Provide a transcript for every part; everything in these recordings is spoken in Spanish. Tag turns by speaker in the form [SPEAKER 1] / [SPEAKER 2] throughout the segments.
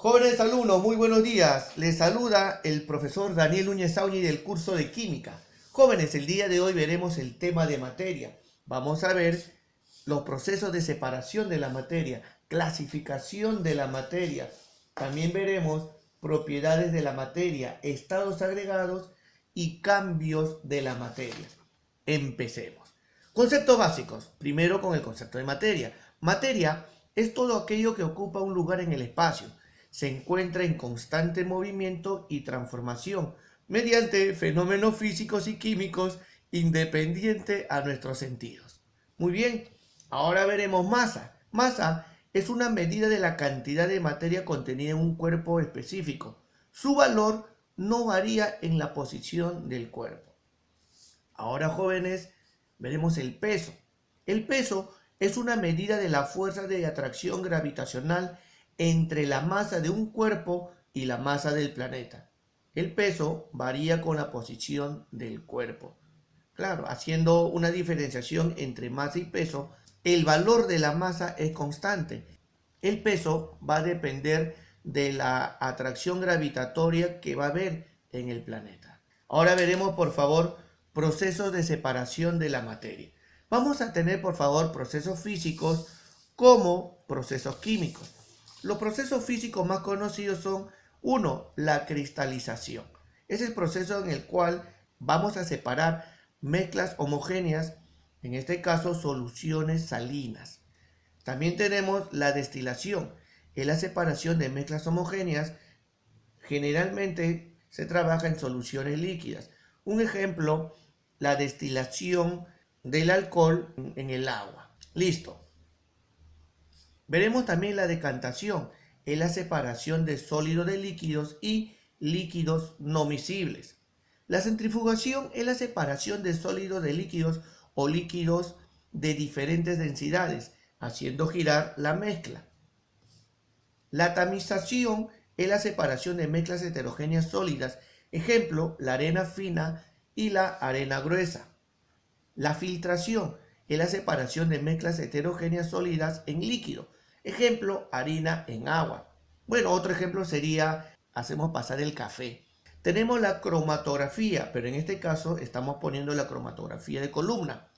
[SPEAKER 1] Jóvenes alumnos, muy buenos días. Les saluda el profesor Daniel Núñez Sauni del curso de Química. Jóvenes, el día de hoy veremos el tema de materia. Vamos a ver los procesos de separación de la materia, clasificación de la materia. También veremos propiedades de la materia, estados agregados y cambios de la materia. Empecemos. Conceptos básicos. Primero con el concepto de materia. Materia es todo aquello que ocupa un lugar en el espacio. Se encuentra en constante movimiento y transformación mediante fenómenos físicos y químicos independientes a nuestros sentidos. Muy bien, ahora veremos masa. Masa es una medida de la cantidad de materia contenida en un cuerpo específico. Su valor no varía en la posición del cuerpo. Ahora, jóvenes, veremos el peso. El peso es una medida de la fuerza de atracción gravitacional entre la masa de un cuerpo y la masa del planeta. El peso varía con la posición del cuerpo. Claro, haciendo una diferenciación entre masa y peso, el valor de la masa es constante. El peso va a depender de la atracción gravitatoria que va a haber en el planeta. Ahora veremos, por favor, procesos de separación de la materia. Vamos a tener, por favor, procesos físicos como procesos químicos. Los procesos físicos más conocidos son, uno, la cristalización. Es el proceso en el cual vamos a separar mezclas homogéneas, en este caso soluciones salinas. También tenemos la destilación, es la separación de mezclas homogéneas. Generalmente se trabaja en soluciones líquidas. Un ejemplo, la destilación del alcohol en el agua. Listo. Veremos también la decantación, es la separación de sólidos de líquidos y líquidos no miscibles. La centrifugación es la separación de sólidos de líquidos o líquidos de diferentes densidades, haciendo girar la mezcla. La tamización es la separación de mezclas heterogéneas sólidas, ejemplo, la arena fina y la arena gruesa. La filtración es la separación de mezclas heterogéneas sólidas en líquido, ejemplo, harina en agua. Bueno, otro ejemplo sería, hacemos pasar el café. Tenemos la cromatografía, pero en este caso estamos poniendo la cromatografía de columna.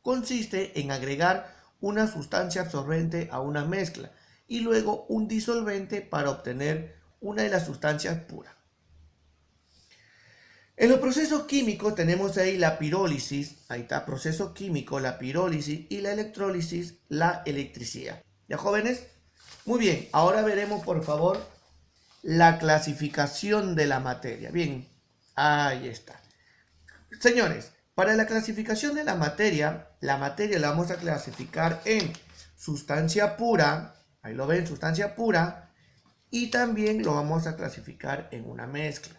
[SPEAKER 1] Consiste en agregar una sustancia absorbente a una mezcla y luego un disolvente para obtener una de las sustancias puras. En los procesos químicos tenemos ahí la pirólisis, ahí está, proceso químico, la pirólisis, y la electrólisis, la electricidad. ¿Ya, jóvenes? Muy bien, ahora veremos, por favor, la clasificación de la materia. Bien, ahí está. Señores, para la clasificación de la materia la vamos a clasificar en sustancia pura, ahí lo ven, sustancia pura, y también lo vamos a clasificar en una mezcla.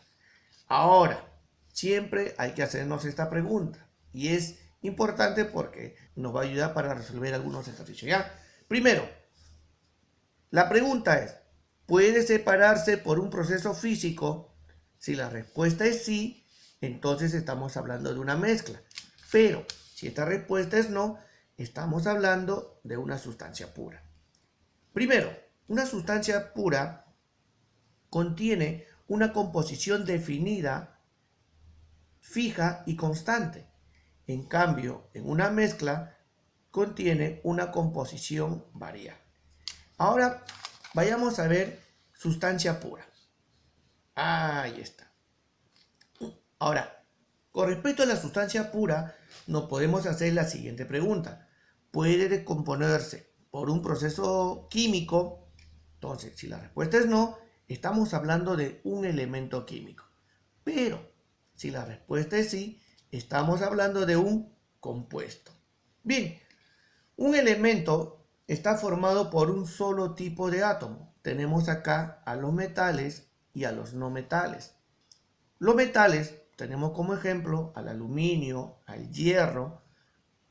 [SPEAKER 1] Ahora, siempre hay que hacernos esta pregunta, y es importante porque nos va a ayudar para resolver algunos ejercicios. ¿Ya? Primero, la pregunta es, ¿puede separarse por un proceso físico? Si la respuesta es sí, entonces estamos hablando de una mezcla. Pero si esta respuesta es no, estamos hablando de una sustancia pura. Primero, una sustancia pura contiene una composición definida, fija y constante. En cambio, en una mezcla contiene una composición variable. Ahora vayamos a ver sustancia pura. Ahí está. Ahora, con respecto a la sustancia pura, nos podemos hacer la siguiente pregunta. ¿Puede descomponerse por un proceso químico? Entonces, si la respuesta es no, estamos hablando de un elemento químico. Pero, si la respuesta es sí, estamos hablando de un compuesto. Bien, un elemento está formado por un solo tipo de átomo. Tenemos acá a los metales y a los no metales. Los metales tenemos como ejemplo al aluminio, al hierro,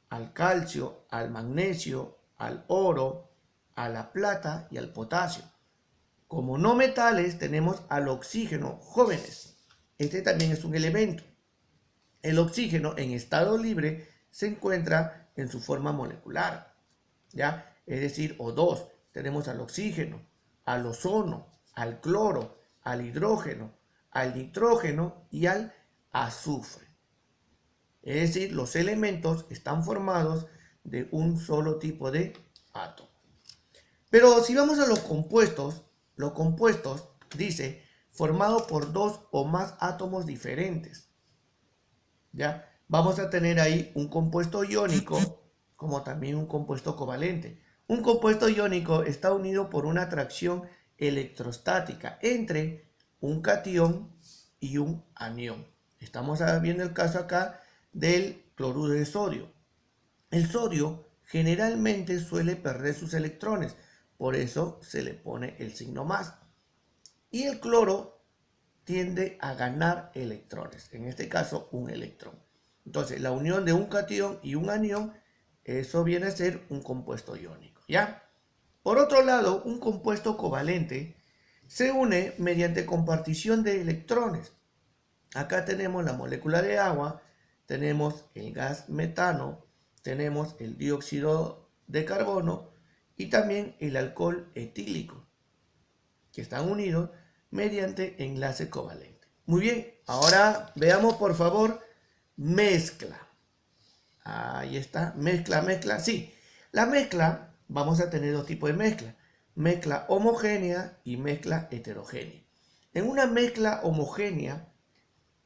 [SPEAKER 1] al calcio, al magnesio, al oro, a la plata y al potasio. Como no metales tenemos al oxígeno. Jóvenes, este también es un elemento. El oxígeno en estado libre se encuentra en su forma molecular, ¿ya? Es decir, O2. Tenemos al oxígeno, al ozono, al cloro, al hidrógeno, al nitrógeno y al azufre. Es decir, los elementos están formados de un solo tipo de átomo. Pero si vamos a los compuestos dice formado por dos o más átomos diferentes. ¿Ya? Vamos a tener ahí un compuesto iónico como también un compuesto covalente. Un compuesto iónico está unido por una atracción electrostática entre un catión y un anión. Estamos viendo el caso acá del cloruro de sodio. El sodio generalmente suele perder sus electrones, por eso se le pone el signo más. Y el cloro tiende a ganar electrones, en este caso un electrón. Entonces, la unión de un catión y un anión, eso viene a ser un compuesto iónico, ¿ya? Por otro lado, un compuesto covalente se une mediante compartición de electrones. Acá tenemos la molécula de agua, tenemos el gas metano, tenemos el dióxido de carbono y también el alcohol etílico, que están unidos mediante enlace covalente. Muy bien, ahora veamos por favor mezcla. Ahí está, mezcla. Sí, la mezcla, vamos a tener dos tipos de mezcla. Mezcla homogénea y mezcla heterogénea. En una mezcla homogénea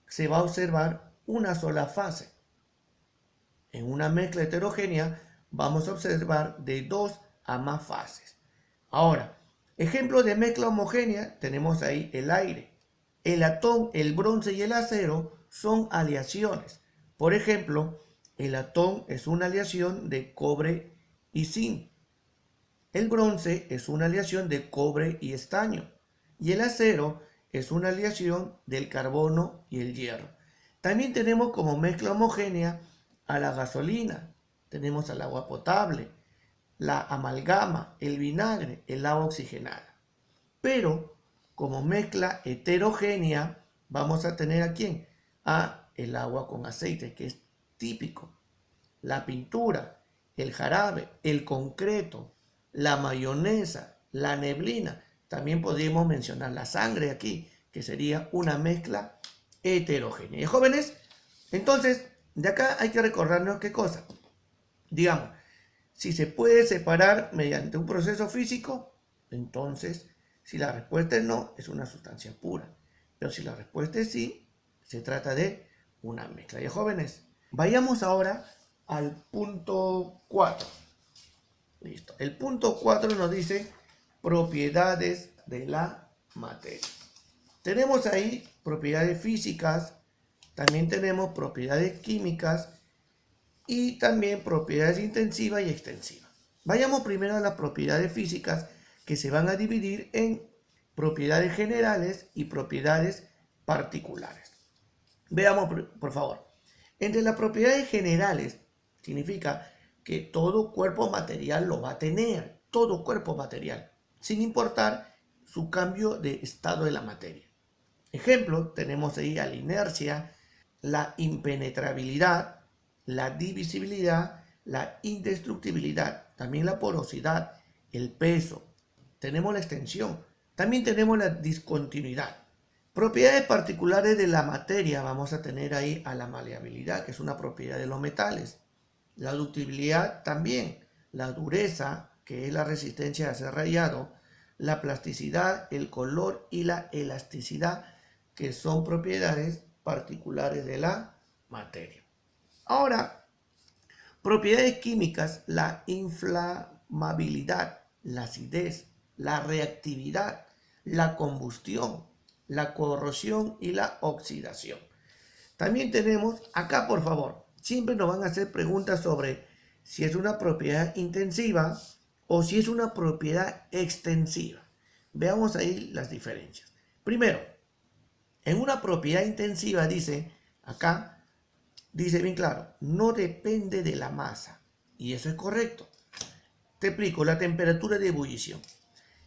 [SPEAKER 1] se va a observar una sola fase. En una mezcla heterogénea vamos a observar de dos a más fases. Ahora, ejemplo de mezcla homogénea, tenemos ahí el aire. El latón, el bronce y el acero son aleaciones. Por ejemplo, el latón es una aleación de cobre y zinc. El bronce es una aleación de cobre y estaño. Y el acero es una aleación del carbono y el hierro. También tenemos como mezcla homogénea a la gasolina. Tenemos al agua potable, la amalgama, el vinagre, el agua oxigenada. Pero como mezcla heterogénea vamos a tener ¿a quién? A el agua con aceite, que es típico. La pintura, el jarabe, el concreto, la mayonesa, la neblina. También podríamos mencionar la sangre aquí, que sería una mezcla heterogénea. ¿Y jóvenes? Entonces, de acá hay que recordarnos qué cosa. Digamos, si se puede separar mediante un proceso físico, entonces, si la respuesta es no, es una sustancia pura. Pero si la respuesta es sí, se trata de una mezcla. ¿Y jóvenes? Vayamos ahora al punto 4. Listo. El punto 4 nos dice propiedades de la materia. Tenemos ahí propiedades físicas, también tenemos propiedades químicas y también propiedades intensivas y extensivas. Vayamos primero a las propiedades físicas, que se van a dividir en propiedades generales y propiedades particulares. Veamos por favor. Entre las propiedades generales significa que todo cuerpo material lo va a tener, todo cuerpo material, sin importar su cambio de estado de la materia. Ejemplo, tenemos ahí a la inercia, la impenetrabilidad, la divisibilidad, la indestructibilidad, también la porosidad, el peso. Tenemos la extensión, también tenemos la discontinuidad. Propiedades particulares de la materia, vamos a tener ahí a la maleabilidad, que es una propiedad de los metales. La ductibilidad también, la dureza, que es la resistencia a ser rayado, la plasticidad, el color y la elasticidad, que son propiedades particulares de la materia. Ahora, propiedades químicas, la inflamabilidad, la acidez, la reactividad, la combustión, la corrosión y la oxidación. También tenemos acá, por favor, siempre nos van a hacer preguntas sobre si es una propiedad intensiva o si es una propiedad extensiva. Veamos ahí las diferencias. Primero, en una propiedad intensiva acá dice bien claro, no depende de la masa. Y eso es correcto. Te explico, la temperatura de ebullición.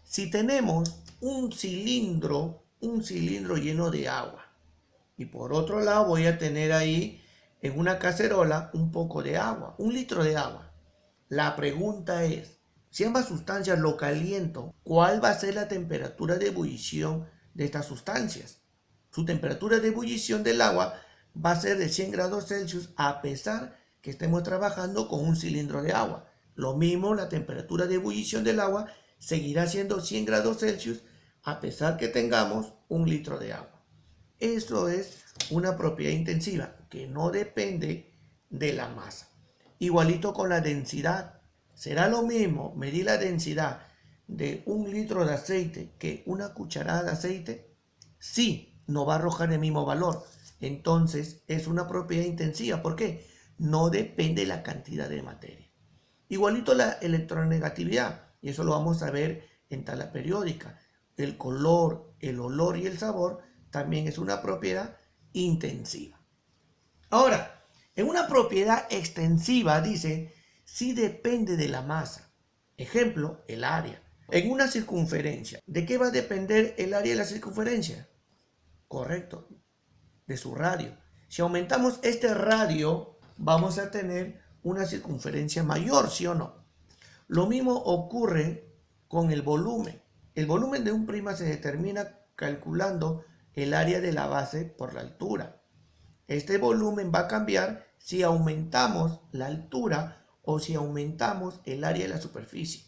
[SPEAKER 1] Si tenemos un cilindro lleno de agua y por otro lado voy a tener ahí en una cacerola un poco de agua, 1 litro de agua. La pregunta es, Si ambas sustancias lo caliento, ¿cuál va a ser la temperatura de ebullición de estas sustancias? Su temperatura de ebullición del agua va a ser de 100 grados Celsius a pesar que estemos trabajando con un cilindro de agua. Lo mismo, la temperatura de ebullición del agua seguirá siendo 100 grados Celsius a pesar que tengamos un litro de agua. Eso es una propiedad intensiva que no depende de la masa. Igualito con la densidad. ¿Será lo mismo medir la densidad de un litro de aceite que una cucharada de aceite? Sí, no va a arrojar el mismo valor. Entonces es una propiedad intensiva. ¿Por qué? No depende de la cantidad de materia. Igualito la electronegatividad. Y eso lo vamos a ver en tabla periódica. El color, el olor y el sabor también es una propiedad intensiva. Ahora, en una propiedad extensiva dice, sí depende de la masa. Ejemplo, el área. En una circunferencia, ¿de qué va a depender el área de la circunferencia? Correcto, de su radio. Si aumentamos este radio, vamos a tener una circunferencia mayor, ¿sí o no? Lo mismo ocurre con el volumen. El volumen de un prisma se determina calculando el área de la base por la altura. Este volumen va a cambiar si aumentamos la altura o si aumentamos el área de la superficie.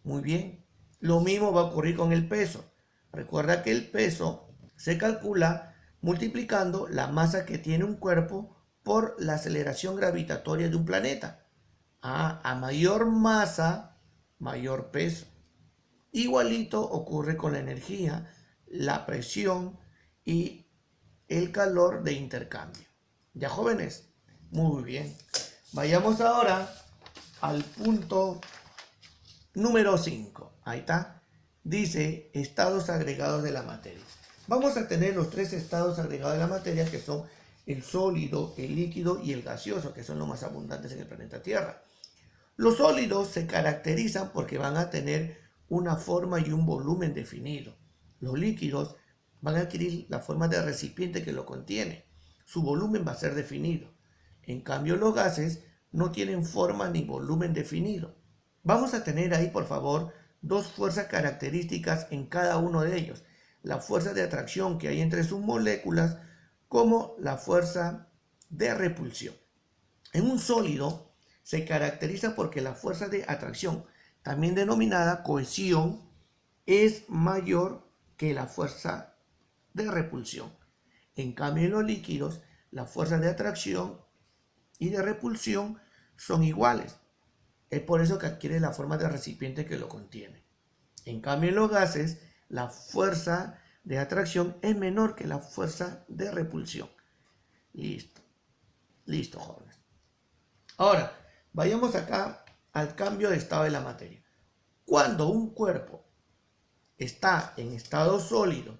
[SPEAKER 1] Muy bien. Lo mismo va a ocurrir con el peso. Recuerda que el peso se calcula multiplicando la masa que tiene un cuerpo por la aceleración gravitatoria de un planeta. A mayor masa, mayor peso. Igualito ocurre con la energía, la presión y el calor de intercambio. ¿Ya, jóvenes? Muy bien. Vayamos ahora al punto número 5. Ahí está. Dice estados agregados de la materia. Vamos a tener los tres estados agregados de la materia que son el sólido, el líquido y el gaseoso, que son los más abundantes en el planeta Tierra. Los sólidos se caracterizan porque van a tener una forma y un volumen definido. Los líquidos van a adquirir la forma de recipiente que lo contiene. Su volumen va a ser definido. En cambio, los gases no tienen forma ni volumen definido. Vamos a tener ahí, por favor, dos fuerzas características en cada uno de ellos. La fuerza de atracción que hay entre sus moléculas como la fuerza de repulsión. En un sólido se caracteriza porque la fuerza de atracción, también denominada cohesión, es mayor que la fuerza de repulsión. En cambio, en los líquidos, la fuerza de atracción y de repulsión son iguales. Es por eso que adquiere la forma de recipiente que lo contiene. En cambio, en los gases, la fuerza de atracción es menor que la fuerza de repulsión. Listo. Listo, jóvenes. Ahora, vayamos acá al cambio de estado de la materia. Cuando un cuerpo está en estado sólido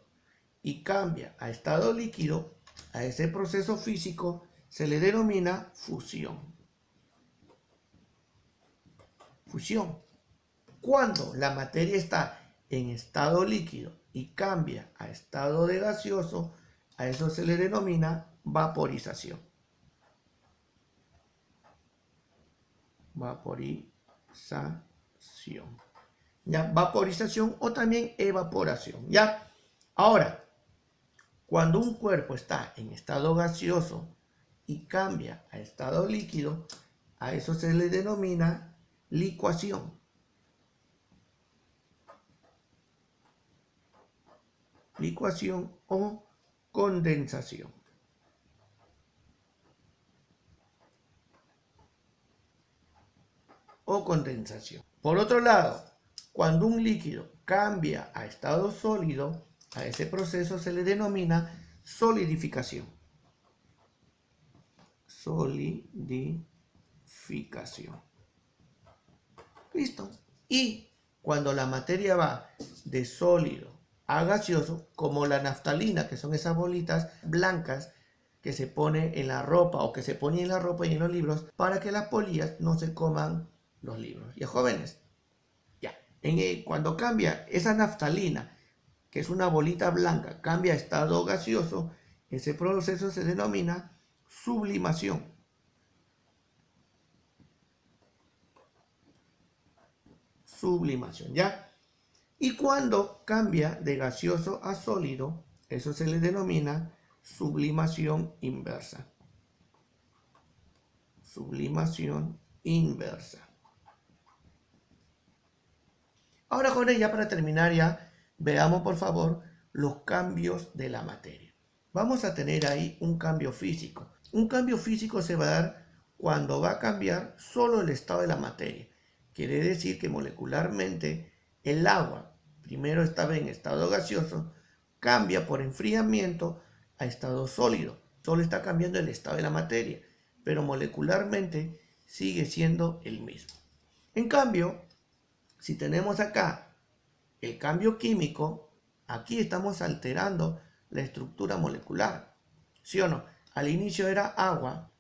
[SPEAKER 1] y cambia a estado líquido, a ese proceso físico se le denomina fusión. Fusión. Cuando la materia está en estado líquido y cambia a estado de gaseoso, a eso se le denomina vaporización. Vaporización. ¿Ya? Vaporización o también evaporación. ¿Ya? Ahora, cuando un cuerpo está en estado gaseoso y cambia a estado líquido, a eso se le denomina licuación. Licuación o condensación. O condensación. Por otro lado, cuando un líquido cambia a estado sólido, a ese proceso se le denomina solidificación. Solidificación. Listo. Y cuando la materia va de sólido a gaseoso, como la naftalina, que son esas bolitas blancas que se pone en la ropa o que se pone en la ropa y en los libros para que las polillas no se coman los libros. ¿Ya, jóvenes? Ya. Cuando cambia esa naftalina, que es una bolita blanca, cambia a estado gaseoso, ese proceso se denomina sublimación. sublimación, ¿ya? Y cuando cambia de gaseoso a sólido, eso se le denomina sublimación inversa. Sublimación inversa. Ahora, jóvenes, ya para terminar ya, veamos por favor los cambios de la materia. Vamos a tener ahí un cambio físico. Un cambio físico se va a dar cuando va a cambiar solo el estado de la materia. Quiere decir que molecularmente el agua, primero estaba en estado gaseoso, cambia por enfriamiento a estado sólido. Solo está cambiando el estado de la materia, pero molecularmente sigue siendo el mismo. En cambio, si tenemos acá el cambio químico, aquí estamos alterando la estructura molecular. ¿Sí o no? Al inicio era agua.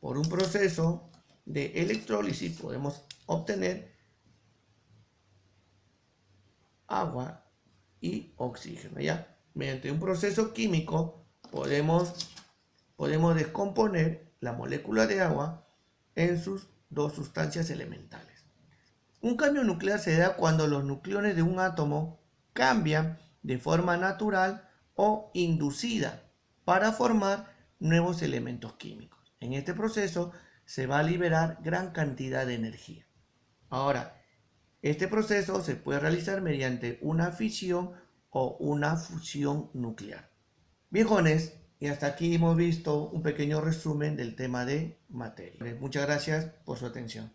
[SPEAKER 1] Por un proceso de electrólisis podemos obtener agua y oxígeno, ¿ya? Mediante un proceso químico podemos descomponer la molécula de agua en sus dos sustancias elementales. Un cambio nuclear se da cuando los nucleones de un átomo cambian de forma natural o inducida para formar nuevos elementos químicos. En este proceso se va a liberar gran cantidad de energía. Ahora, este proceso se puede realizar mediante una fisión o una fusión nuclear. Bien, jóvenes, y hasta aquí hemos visto un pequeño resumen del tema de materia. Muchas gracias por su atención.